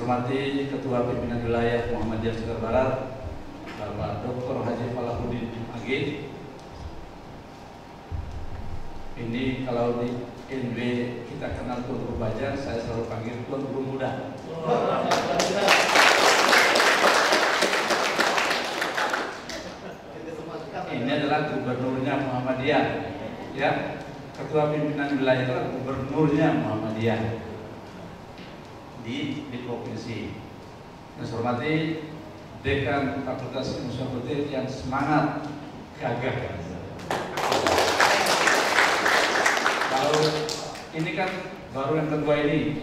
hormati Ketua Pimpinan Wilayah Muhammadiyah Sumatera Barat, Bapak Dr. Haji Falahuddin AG. Ini kalau di NW kita kenal Tuan Guru Bajang, saya selalu panggil Tuan Guru Muda. Ini adalah gubernurnya Muhammadiyah, ya. Ketua Pimpinan Wilayah itu adalah gubernurnya Muhammadiyah di provinsi. Yang saya hormati Dekan Fakultas Ilmu Sosial yang semangat, gagah. Kalau ini kan baru yang kedua ini,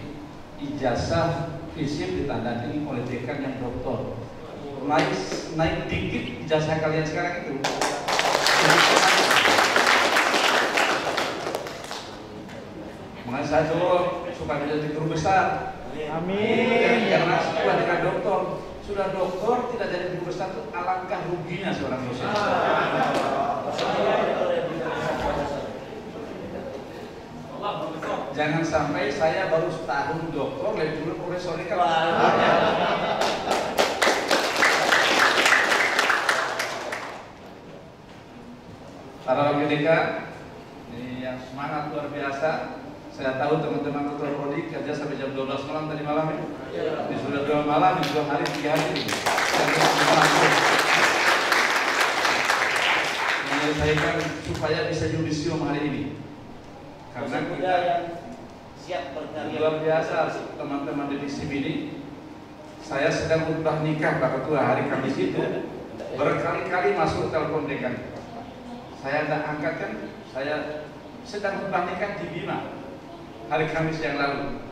ijazah fisip ditandai oleh dekan yang doktor. Naik dikit ijazah kalian sekarang itu. Makanya saya dorong supaya menjadi guru besar. Amin. Karena sudah dengan doktor, sudah doktor tidak jadi guru besar itu alangkah ruginya seorang dosen. Jangan sampai saya baru setahun doktor, lebih dulu profesor ini kan. Para WDK ini yang semangat luar biasa. Saya tahu teman-teman ketua prodi kerja sampai jam 12 malam tadi malam ya. Ini sudah 2 malam, 2 hari, 3 hari. Menyelesaikan supaya bisa yudisium hari ini. Karena kita siap berkarya luar biasa teman-teman di FISIP ini. Saya sedang khutbah nikah Pak Ketua hari Kamis itu, berkali-kali masuk telepon dekan. Saya tidak angkat kan, saya sedang khutbah nikah di Bima hari Kamis yang lalu.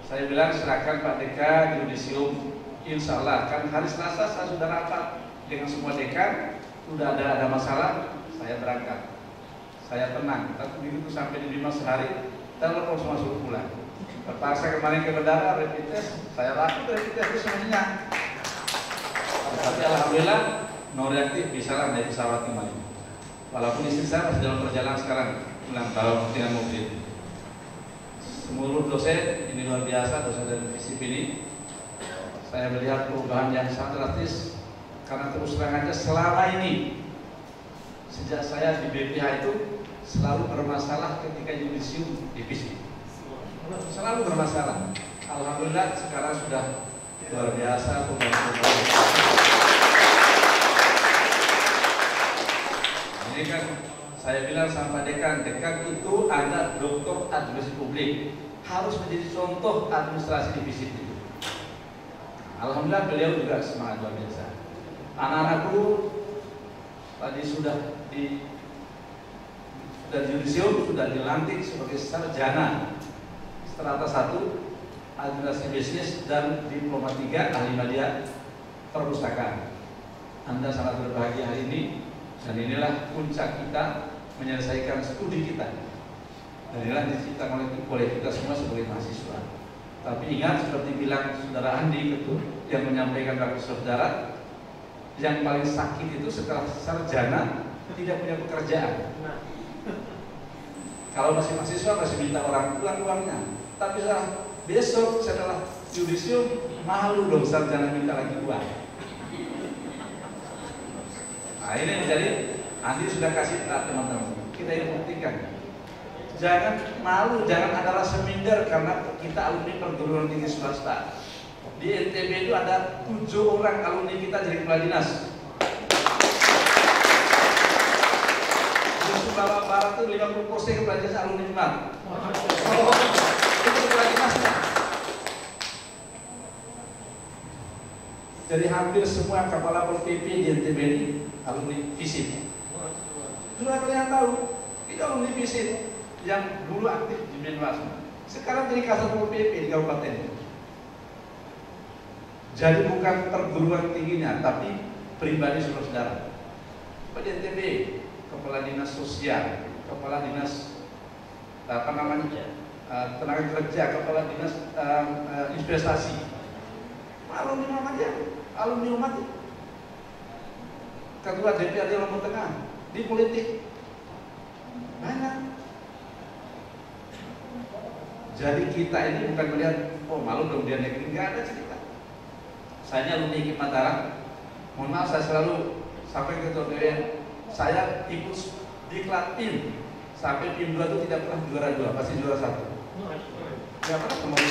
Saya bilang silakan Pak Dekan yudisium, insya Allah kan hari Selasa saya sudah rapat dengan semua dekan, sudah ada masalah, saya berangkat. Saya tenang, tapi begitu sampai di Bima sehari, telepon semua suruh pulang. Terpaksa kemarin ke bandara, rapid test, saya lakukan rapid test itu semuanya. Tapi alhamdulillah, no reaktif, bisa lah naik pesawat kembali. Walaupun istri saya masih dalam perjalanan sekarang, pulang tahun dengan mobil. Seluruh dosen, ini luar biasa, dosen dari FISIP ini. Saya melihat perubahan yang sangat drastis, karena terus terang aja selama ini, sejak saya di BPH itu, selalu bermasalah ketika yudisium di FISIP. Selalu bermasalah. Alhamdulillah sekarang sudah luar biasa perubahan. Ini kan saya bilang sama dekan itu ada doktor administrasi publik, harus menjadi contoh administrasi di FISIP itu. Alhamdulillah beliau juga semangat luar biasa. Anak-anakku tadi sudah di yudisium, sudah dilantik sebagai sarjana strata 1 administrasi bisnis dan diploma 3 ahli media perpustakaan. Anda sangat berbahagia hari ini, dan inilah puncak kita menyelesaikan studi kita. Dan inilah diciptakan oleh kita semua sebagai mahasiswa. Tapi ingat, seperti bilang saudara Andi itu yang menyampaikan kepada saudara, yang paling sakit itu setelah sarjana tidak punya pekerjaan. Kalau masih mahasiswa masih minta orang pulang uangnya. Tapi besok setelah yudisium malu dong sarjana minta lagi uang. Nah ini jadi Andi sudah kasih teman-teman. Kita yang buktikan. Jangan malu, jangan ada rasa minder karena kita alumni perguruan tinggi swasta. Di NTB itu ada 7 orang alumni kita jadi kepala dinas. Di Sumbawa Barat itu 50% kepala dinas alumni Jumat. Itu kepala dinasnya. Jadi hampir semua kepala pol PP di NTB ini alumni FISIP. Sudah kalian tahu, itu alumni FISIP yang dulu aktif di Menwas. Sekarang jadi kasat pol PP di kabupaten itu. Jadi bukan perguruan tingginya, tapi pribadi saudara. Pada NTB, kepala dinas sosial, kepala dinas tenaga kerja, kepala dinas investasi. Alumni Muhammadiyah, alumni umat, ketua DPRD Lombok Tengah, di politik banyak. Jadi kita ini bukan melihat, oh malu dong dia negeri, nggak ada cerita. Saya alumni IKIP Mataram, mohon maaf saya selalu sampai ke Ketua saya ikut diklat tim sampai tim 2 itu tidak pernah juara 2, pasti juara 1. Nggak pernah cuma 2.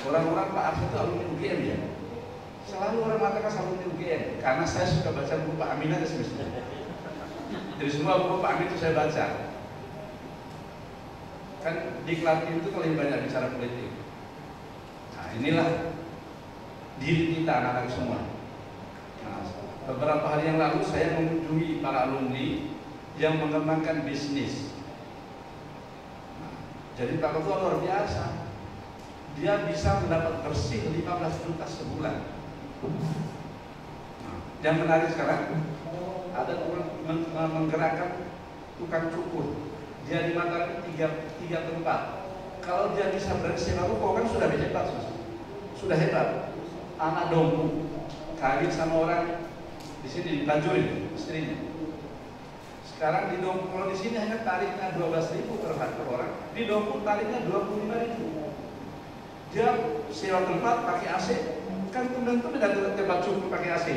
Orang-orang Pak Ars itu alumni UGM ya. Selalu orang mengatakan alumni UGM karena saya suka baca buku Pak Amin aja semestinya. Jadi semua buku Pak Amin itu saya baca. Kan diklat tim itu paling banyak bicara politik. Nah inilah diri kita anak-anak semua. Nah, beberapa hari yang lalu saya mengunjungi para alumni yang mengembangkan bisnis. Nah, jadi Pak Ketua luar biasa. Dia bisa mendapat bersih 15 juta sebulan. Nah, yang menarik sekarang ada orang menggerakkan tukang cukur. Dia di Mataram tiga tempat. Kalau dia bisa bersih lalu kok kan sudah hebat, sudah hebat. Anak dompu kawin sama orang di sini dibanjurin istrinya. Sekarang di dompu kalau di sini hanya tarifnya 12.000 per orang, di dompu tarifnya 25.000. Dia sewa tempat pakai AC, kan tentu tidak tempat cukur pakai AC.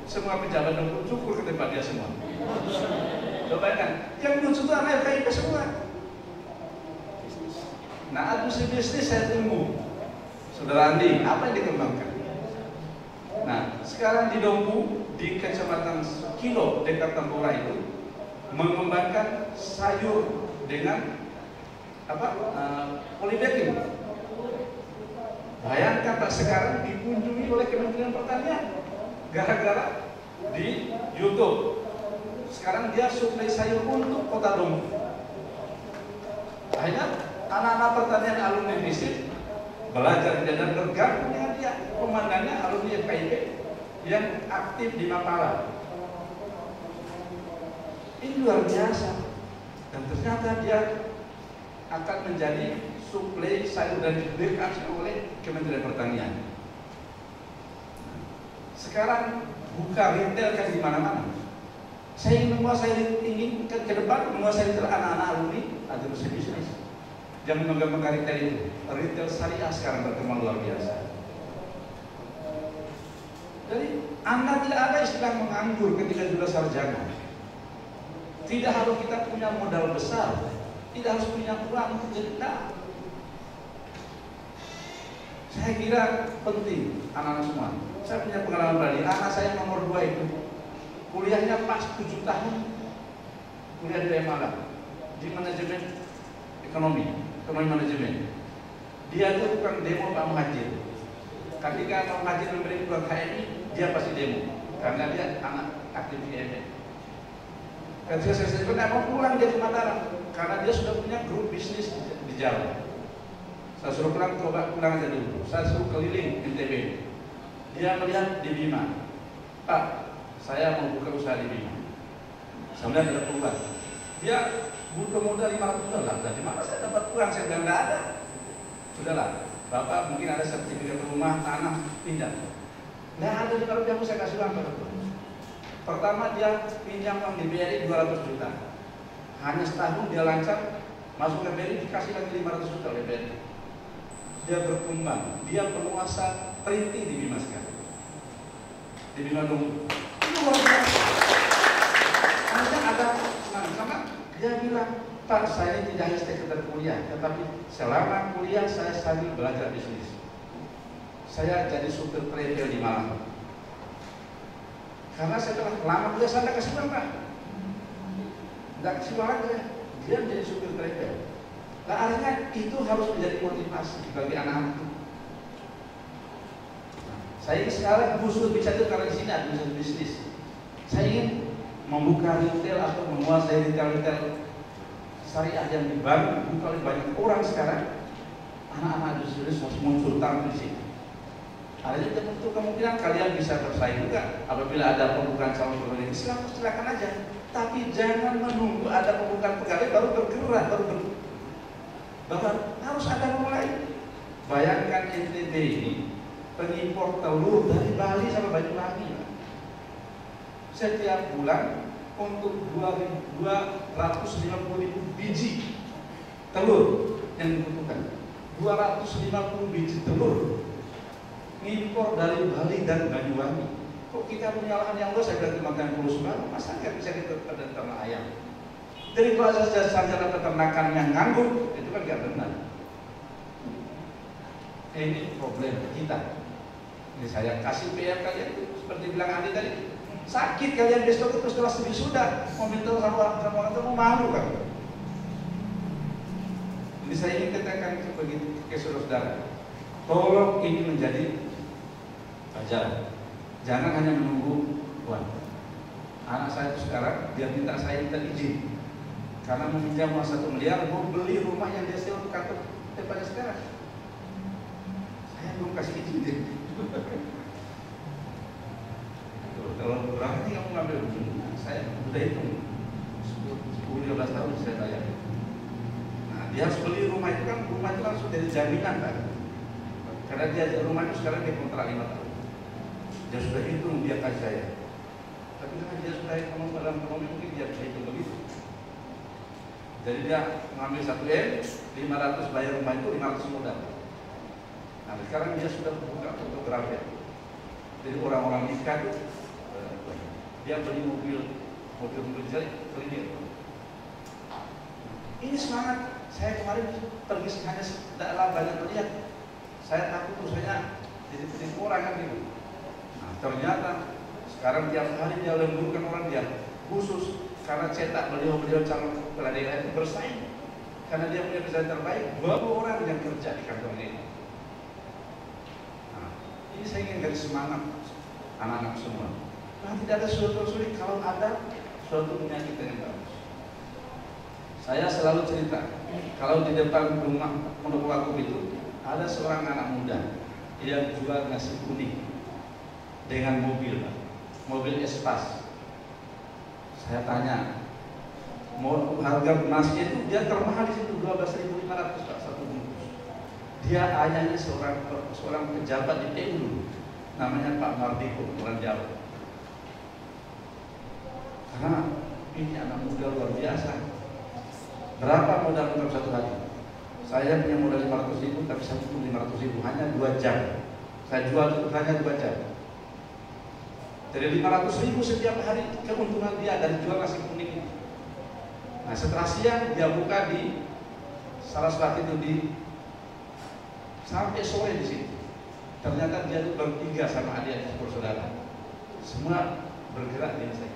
Semua pejabat dompu cukur ke tempat dia semua. Coba kan, yang lucu itu anak FKIP semua. Nah, adusi bisnis saya tunggu. Saudara Andi, apa yang dikembangkan? Nah, sekarang di Dompu, di Kecamatan Kilo, dekat Tempura itu, mengembangkan sayur dengan polybagging. Bayangkan Pak, sekarang dikunjungi oleh Kementerian Pertanian gara-gara di YouTube. Sekarang dia suplai sayur untuk Kota Dompu. Akhirnya anak-anak pertanian alumni FISIP belajar dan bergabung dengan dia. Komandannya alumni FKIP yang aktif di Mapala. Ini luar biasa. Dan ternyata dia akan menjadi suplai sayur dan diberikan oleh Kementerian Pertanian. Sekarang buka retail kan di mana-mana. Saya ingin ingin ke depan menguasai anak-anak alumni ada bisnis yang mengembangkan retail itu. Retail syariah sekarang berkembang luar biasa. Jadi Anda tidak ada istilah menganggur ketika sudah sarjana. Tidak harus kita punya modal besar, tidak harus punya uang untuk jadi tak. Saya kira penting anak-anak semua. Saya punya pengalaman pribadi. Anak saya nomor 2 itu kuliahnya pas 7 tahun, kuliah di Malang di manajemen ekonomi manajemen. Dia itu bukan demo Pak Muhajir. Ketika Pak Muhajir memberi peluang HMI, dia pasti demo karena dia anak aktif di HMI. Ketika saya sebut mau pulang dia ke Mataram karena dia sudah punya grup bisnis di Jawa. Saya suruh pulang aja dulu. Saya suruh keliling NTB. Dia melihat di Bima, Pak, saya mau buka usaha di Bima. Sambil tidak pulang. Dia butuh modal 500 dolar. Dari mana saya dapat uang? Saya bilang tidak ada. Sudahlah, Bapak mungkin ada sertifikat rumah, tanah, pinjam. Tidak ada 500 yang saya kasih uang pada Bapak. Pertama dia pinjam uang di BRI 200 juta. Hanya setahun dia lancar masuk ke BRI dikasih lagi 500 juta oleh BRI. Dia berkembang. Dia penguasa printing di Bima sekarang. Di Bima Dompu. Itu luar biasa. Hanya ada sama dia bilang, Pak, saya tidak hanya sekedar kuliah, tetapi selama kuliah saya sambil belajar bisnis. Saya jadi supir travel di Malang. Karena saya telah lama kuliah, saya tidak kasih uang, Pak. Tidak kasih uang aja. Dia menjadi supir travel. Nah, artinya itu harus menjadi motivasi bagi anak-anak. Saya ingin sekarang khusus bicara itu karena di sini ada bisnis. Saya ingin membuka retail atau menguasai retail syariah yang dibangun oleh banyak orang sekarang. Anak-anak bisnis harus muncul tampil di sini. Ada tentu kemungkinan kalian bisa bersaing juga apabila ada pembukaan calon pegawai Islam, silakan aja. Tapi jangan menunggu ada pembukaan pegawai baru bergerak, bahkan harus ada mulai. Bayangkan NTB ini pengimpor telur dari Bali sampai Banyuwangi. Setiap bulan untuk 250.000 biji telur yang dibutuhkan 250 biji telur impor dari Bali dan Banyuwangi. Kok kita punya lahan yang luas, saya bilang Kementerian Pulau Sumatera, masa nggak bisa kita ternak ayam? Dari proses sarjana peternakan yang nganggur, itu kan nggak benar. Ini problem kita. Ini saya kasih PR kalian, seperti bilang Andi tadi, sakit kalian besok itu setelah sudah mau minta sama orang itu mau malu kan? Ini saya ingin katakan ke saudara, tolong ini menjadi pelajaran. Jangan hanya menunggu uang. Anak saya itu sekarang dia minta saya minta izin karena meminjam uang 1 miliar mau beli rumah yang dia sewa untuk kantor tempatnya sekarang. Saya belum kasih izin. Kalau berarti kamu ngambil rumah, saya sudah hitung 10-15 tahun saya bayar. Nah, dia harus beli rumah itu kan sudah jadi jaminan kan. Karena dia rumah itu sekarang dia kontrak 5 tahun. Dia sudah hitung dia kasih saya. Tapi karena dia sudah hitung dalam ekonomi mungkin dia bisa hitung begitu. Jadi dia mengambil 1M, 500 bayar rumah itu, 500 modal. Nah sekarang dia sudah buka fotografi. Jadi orang-orang nikah itu dia beli mobil jadi keliling. Ini semangat. Saya kemarin pergi hanya dalam banyak melihat. Saya takut usahanya jadi penipu orang kan gitu. Nah, ternyata sekarang tiap hari dia lemburkan orang dia khusus karena cetak beliau calon kepala daerah itu bersaing karena dia punya desain terbaik. 20 orang yang kerja di kantor ini. Nah, ini saya ingin garis semangat anak-anak semua. Nah, tidak ada sesuatu sulit kalau ada suatu penyakit yang bagus. Saya selalu cerita kalau di depan rumah Pondok Wakuf itu ada seorang anak muda yang jual nasi kuning dengan mobil Espas. Saya tanya, mau harga nasi itu dia termahal di situ 12.500 Pak satu bungkus. Dia ayahnya seorang pejabat di PU, namanya Pak Mardiko, orang Jawa. Karena ini anak muda luar biasa. Berapa modal untuk satu hari? Saya punya modal 500.000, tapi saya butuh 500.000 hanya 2 jam. Saya jual itu hanya 2 jam. Jadi 500.000 setiap hari keuntungan dia dari jual nasi kuning itu. Nah setelah siang dia buka di Saraswati itu sampai sore di situ. Ternyata dia itu bertiga sama adik bersaudara. Semua bergerak di saya.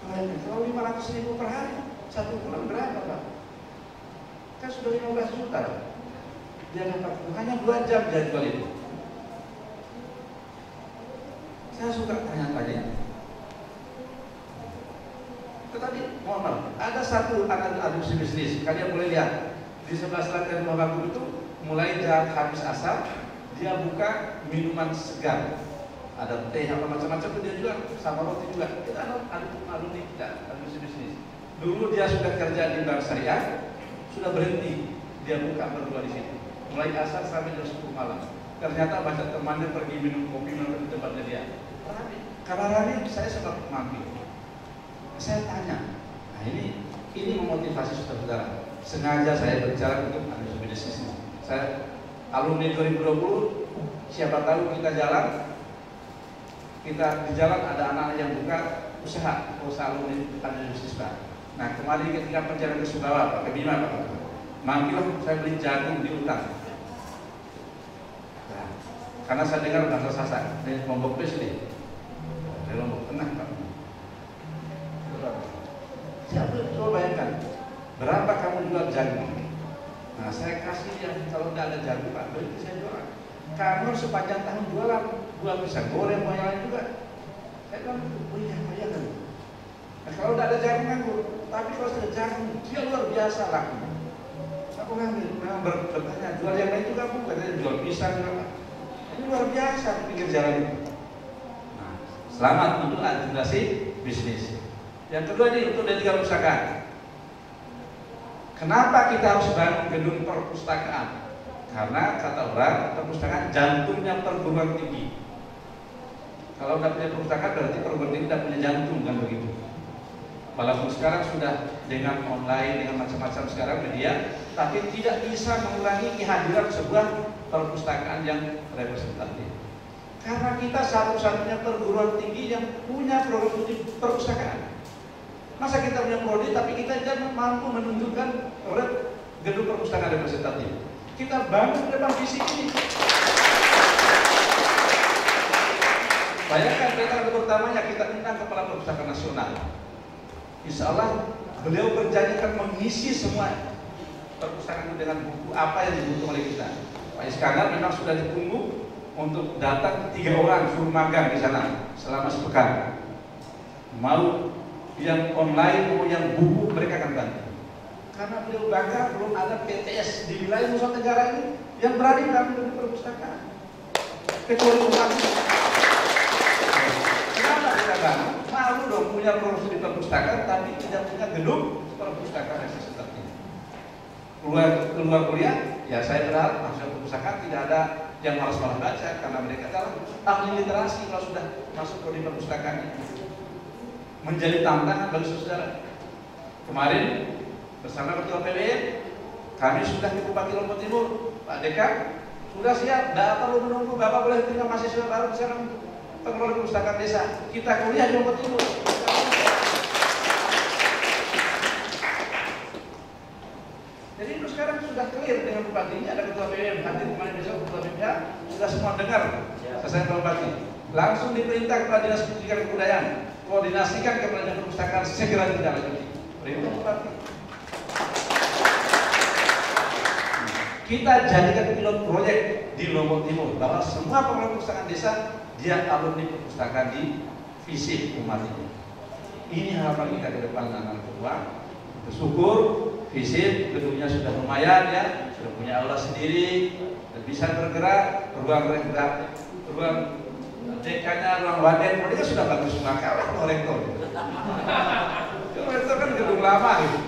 Kalau 500.000 per hari, 1 bulan berapa Pak? Kan sudah 15 juta. Dia dapat hanya 2 jam dia jual itu. Saya suka tanya-tanya. Tetapi mohon maaf, ada satu anak bisnis. Kalian boleh lihat di sebelah selatan rumah Bapak itu mulai jam habis asar dia buka minuman segar. Ada teh apa macam-macam itu dia jual sama roti juga. Kita alumni kita, bisnis. Dulu dia sudah kerja di bank syariah, sudah berhenti. Dia buka berdua di situ. Mulai asar sampai jam 10 malam. Ternyata banyak temannya pergi minum kopi di tempatnya dia. Karena rame saya sempat mampir. Saya tanya, nah ini memotivasi saudara. Sengaja saya berbicara untuk bisnis ini. Saya alumni 2020, siapa tahu kita di jalan ada anak yang buka usaha alumni bisnis Pak. Nah kemarin ketika perjalanan ke Sumbawa Pak, ke Bima Pak, manggil saya beli jagung di hutan. Nah, karena saya dengar bahasa Sasak, dari Lombok Pesli, dari Lombok Tengah Pak. Siapa coba bayangkan, berapa kamu jual jagung? Nah saya kasih yang kalau tidak ada jagung Pak, berarti saya jual. Kamu sepanjang tahun jual pisang goreng, mau yang lain juga. Saya bilang, oh iya, bayangkan. Nah kalau tidak ada jagung nganggur, tapi kalau sudah jagung, dia luar biasa lakunya. Aku ngambil, memang bertanya, jual yang lain juga Bu, katanya jual pisang juga. Ini luar biasa di pinggir jalan itu. Nah, selamat untuk akumulasi bisnis. Yang kedua ini untuk D3 perpustakaan. Kenapa kita harus bangun gedung perpustakaan? Karena kata orang, perpustakaan jantungnya perguruan tinggi. Kalau tidak punya perpustakaan berarti perguruan tinggi tidak punya jantung, kan begitu. Walaupun sekarang sudah dengan online, dengan macam-macam sekarang media, tapi tidak bisa mengurangi kehadiran sebuah perpustakaan yang representatif. Karena kita satu-satunya perguruan tinggi yang punya program studi perpustakaan. Masa kita punya prodi tapi kita tidak mampu menunjukkan gedung perpustakaan representatif. Kita bangun depan visi ini. Bayangkan peta pertamanya kita undang Kepala Perpustakaan Nasional. Insya Allah beliau berjanji akan mengisi semua perpustakaan dengan buku apa yang dibutuhkan oleh kita. Pak Iskandar memang sudah ditunggu untuk datang 3 orang suruh magang di sana selama sepekan. Mau yang online mau yang buku mereka akan bantu. Karena beliau bangga belum ada PTS di wilayah Nusa Tenggara ini yang berani mengambil perpustakaan. Kecuali umat. Kenapa kita bangun? Malu dong punya program di perpustakaan tapi tidak punya gedung perpustakaan representatif. Keluar kuliah, ya saya berharap mahasiswa perpustakaan tidak ada yang malas-malas baca karena mereka adalah ahli literasi kalau sudah masuk ke perpustakaan ini. Menjadi tantangan bagi saudara. Kemarin bersama Ketua PBN kami sudah di Bupati Lombok Timur, Pak Dekan sudah siap, tidak perlu menunggu Bapak boleh terima mahasiswa baru di sana untuk pengelola perpustakaan desa. Kita kuliah di Lombok Timur. Jadi itu sekarang sudah clear dengan bupatinya, ada Ketua PBN hadir kemarin besok Ketua PPA sudah semua dengar selesai Bupati. Langsung diperintah kepada Dinas Pendidikan dan Kebudayaan, koordinasikan kepada perpustakaan segera ditindaklanjuti. Perintah Bupati. Kita jadikan pilot proyek di Lombok Timur bahwa semua pengelola perpustakaan desa dia alumni perpustakaan di FISIP umat ini. Ini harapan kita ke depan anak tua. Bersyukur FISIP gedungnya sudah lumayan ya, sudah punya aula sendiri, dan bisa bergerak, ruang DK-nya, ruang waden, mereka sudah bagus semua kalah ruang rektor. Rektor kan gedung lama gitu.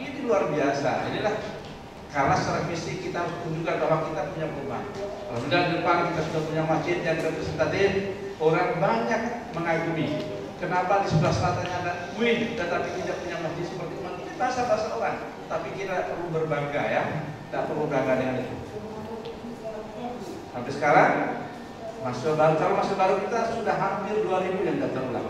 Ini luar biasa. Inilah karena secara fisik kita harus tunjukkan bahwa kita punya perubahan. Kalau di depan kita sudah punya masjid yang representatif, orang banyak mengagumi. Kenapa di sebelah selatannya ada UIN tetapi tidak punya masjid seperti itu? Ini bahasa-bahasa orang. Tapi kita perlu berbangga ya, tidak perlu bangga dengan itu. Sampai sekarang mahasiswa baru, kalau mahasiswa baru kita sudah hampir 2.000 yang daftar ulang.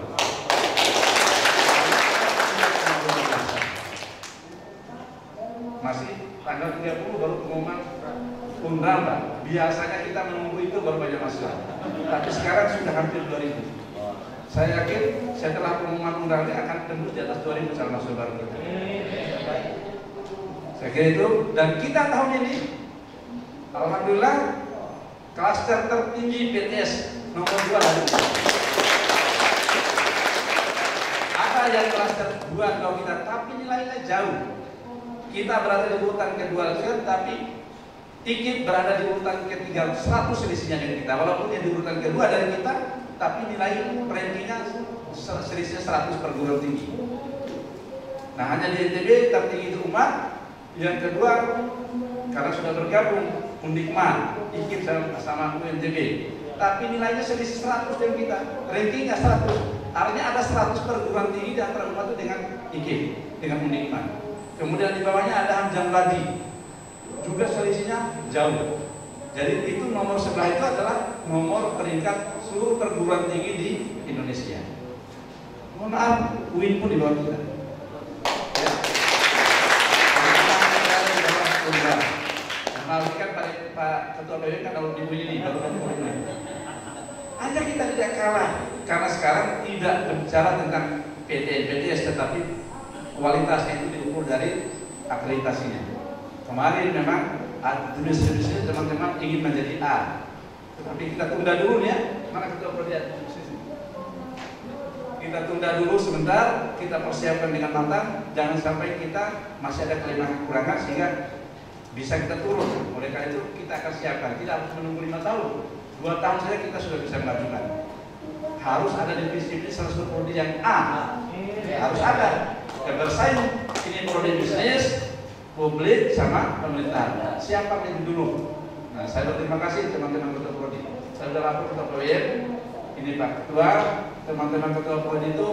Masih tanggal 30 baru pengumuman undangan, Pak. Biasanya kita menunggu itu baru banyak mahasiswa. Tapi sekarang sudah hampir 2.000. Saya yakin setelah pengumuman undangan akan tembus di atas 2.000 calon mahasiswa baru kita. Saya kira itu, dan kita tahun ini alhamdulillah klaster tertinggi PTS nomor 2 hari. Ada yang klaster 2 kalau kita, tapi nilainya jauh. Kita berada di urutan kedua, tapi IKIP berada di urutan ketiga, 100 selisihnya dengan kita. Walaupun yang di urutan kedua dari kita, tapi nilai rankingnya selisihnya 100 perguruan tinggi. Nah hanya di NTB tertinggi itu umat. Yang kedua karena sudah bergabung Undikman, IKIP sama UNTB, tapi nilainya selisih 100 dengan kita, rankingnya 100. Artinya ada 100 perguruan tinggi di antara umat itu dengan IKIP, dengan Undikman. Kemudian di bawahnya ada Hamjamladi, juga selisihnya jauh. Jadi itu nomor sebelah itu adalah nomor peringkat seluruh perguruan tinggi di Indonesia. Mohon maaf, UIN pun di bawah kita. Kan Pak Ketua PBN kan kalau di UIN ini baru hanya kita tidak kalah karena sekarang tidak berbicara tentang PTN, PTS, tetapi kualitasnya itu diukur dari akreditasinya. Kemarin memang tulis-tulisnya teman-teman ingin menjadi A, tetapi kita tunda dulu ya. Mana Ketua PBN? Kita tunda dulu sebentar, kita persiapkan dengan matang, jangan sampai kita masih ada kekurangan sehingga bisa kita turun. Oleh karena itu kita akan siapkan, tidak harus menunggu 5 tahun, 2 tahun saja kita sudah bisa mengajukan. Harus ada di visi ini salah satu prodi yang A, harus ada yang bersaing. Ini prodi bisnis, publik sama pemerintah. Siapa yang dulu? Nah, saya berterima kasih teman-teman ketua prodi. Saya sudah lapor ketua PBN, ini Pak Ketua, teman-teman ketua prodi itu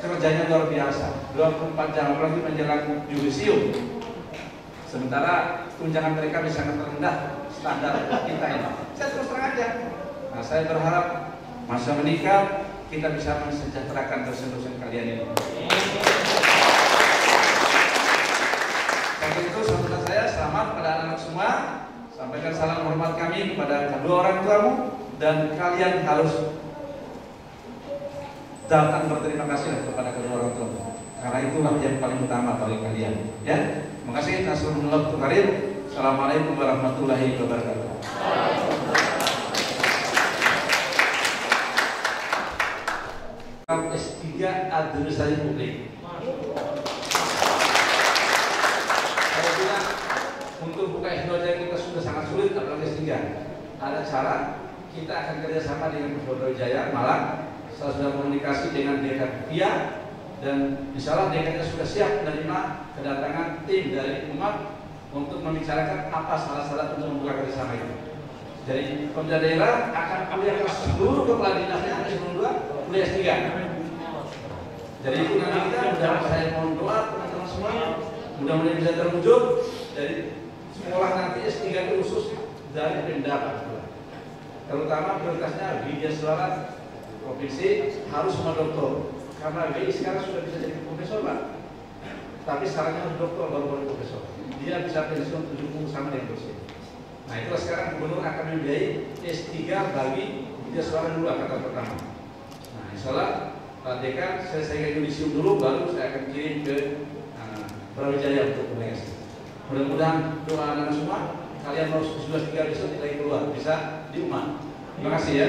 kerjanya luar biasa, 24 jam apalagi menjelang yudisium. Sementara tunjangan mereka bisa sangat rendah standar kita ini. Saya terus terang aja. Nah, saya berharap masa menikah kita bisa mensejahterakan dosen-dosen kalian ini. Karena itu sahabat saya, selamat pada anak-anak semua. Sampaikan salam hormat kami kepada kedua orang tuamu dan kalian harus datang berterima kasih kepada kedua orang tuamu. Karena itulah yang paling utama bagi kalian. Ya, terima kasih. Nasrullah Karim. Assalamualaikum warahmatullahi wabarakatuh. S3 Administrasi Publik. Saya bilang untuk buka S2 aja kita sudah sangat sulit, apalagi S3. Ada cara, kita akan kerjasama dengan Polda Jaya Malang. Saya sudah komunikasi dengan Dekan Via dan misalnya dekannya sudah siap menerima kedatangan tim dari umat untuk membicarakan apa salah-salah untuk membuka kerjasama itu. Jadi pemerintah daerah akan kuliah ke seluruh kepala dinasnya S2 kuliah S3. Jadi itu nanti kita mudah saya mohon doa teman-teman semua, mudah-mudahan bisa terwujud. Jadi sekolah nanti S3 itu khusus dari Pemda, terutama prioritasnya Widya Suara provinsi harus sama doktor, karena WI sekarang sudah bisa jadi profesor Pak, tapi syaratnya harus doktor baru profesor. Dia bisa pensiun 70 sama dengan dosen. Nah itulah sekarang gubernur akan membiayai S3 bagi Widya Suara dulu angkatan pertama. Nah insyaallah Pak Dekan selesaikan yudisium dulu, baru saya akan kirim ke Brawijaya untuk komunikasi. Mudah-mudahan doa anak semua, kalian mau sudah 3 besok lagi keluar bisa di rumah. Terima kasih ya.